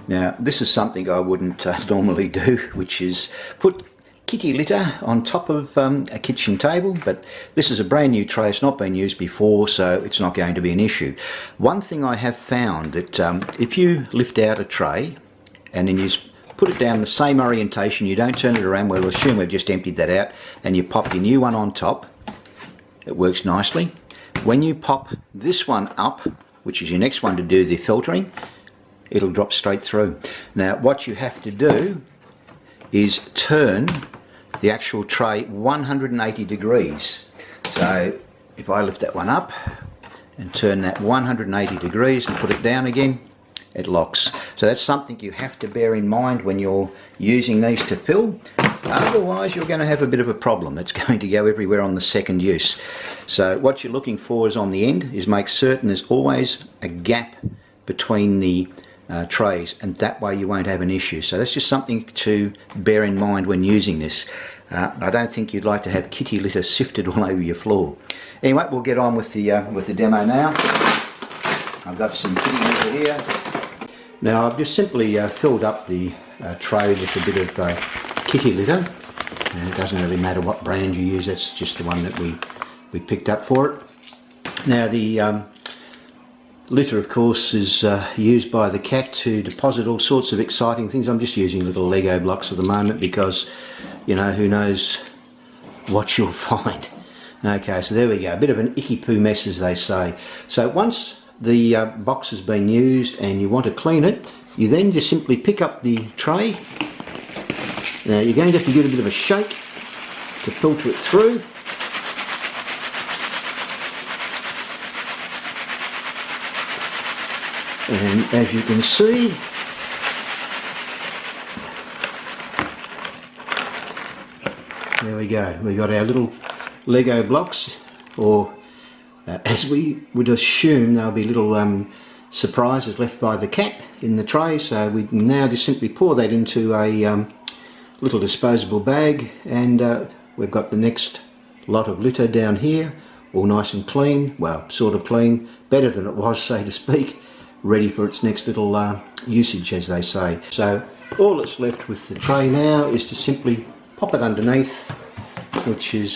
Now this is something I wouldn't normally do, which is put kitty litter on top of a kitchen table, but this is a brand new tray, it's not been used before, so it's not going to be an issue. One thing I have found that if you lift out a tray and then you put it down the same orientation, you don't turn it around, we'll assume we've just emptied that out, and you pop your new one on top, it works nicely. When you pop this one up, which is your next one to do the filtering, it'll drop straight through. Now what you have to do is turn the actual tray 180 degrees. So if I lift that one up and turn that 180 degrees and put it down again, it locks. So that's something you have to bear in mind when you're using these to fill. Otherwise you're going to have a bit of a problem. It's going to go everywhere on the second use. So what you're looking for is on the end is make certain there's always a gap between the trays, and that way you won't have an issue. So that's just something to bear in mind when using this. I don't think you'd like to have kitty litter sifted all over your floor. Anyway, we'll get on with the demo now. I've got some kitty litter here. Now I've just simply filled up the tray with a bit of kitty litter, and it doesn't really matter what brand you use, that's just the one that we picked up for it. Now the litter, of course, is used by the cat to deposit all sorts of exciting things. I'm just using little Lego blocks at the moment because, you know, who knows what you'll find. Okay, so there we go, a bit of an icky poo mess, as they say. So once the box has been used and you want to clean it, you then just simply pick up the tray. Now you're going to have to give it a bit of a shake to filter it through. And as you can see, there we go, we got our little Lego blocks, or as we would assume they'll be little surprises left by the cat in the tray. So we now just simply pour that into a little disposable bag, and we've got the next lot of litter down here, all nice and clean, well, sort of clean, better than it was, so to speak, ready for its next little usage, as they say. So all that's left with the tray now is to simply pop it underneath, which is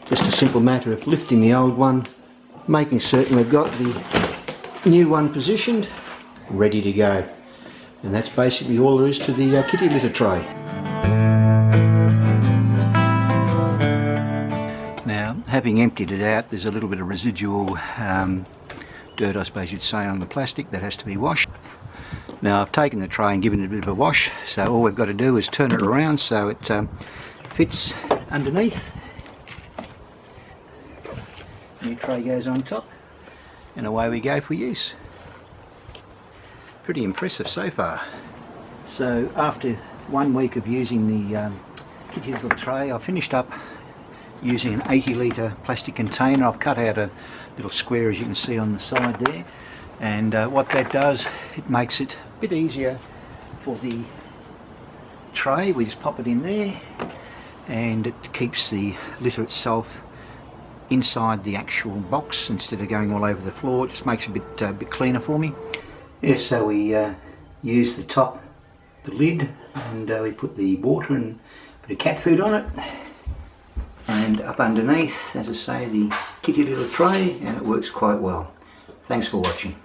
just a simple matter of lifting the old one, making certain we've got the new one positioned, ready to go. And that's basically all there is to the kitty litter tray. Now, having emptied it out, there's a little bit of residual dirt, I suppose you'd say, on the plastic that has to be washed. Now I've taken the tray and given it a bit of a wash, so all we've got to do is turn it around so it fits underneath. New tray goes on top, and away we go for use. Pretty impressive so far. So after 1 week of using the kitty little tray, I finished up using an 80 litre plastic container. I've cut out a little square, as you can see on the side there, and what that does, it makes it a bit easier for the tray. We just pop it in there, and it keeps the litter itself inside the actual box instead of going all over the floor. It just makes it a bit cleaner for me. Yeah, so we use the top, the lid, and we put the water and a bit of cat food on it. And up underneath, as I say, the kitty little tray, and it works quite well. Thanks for watching.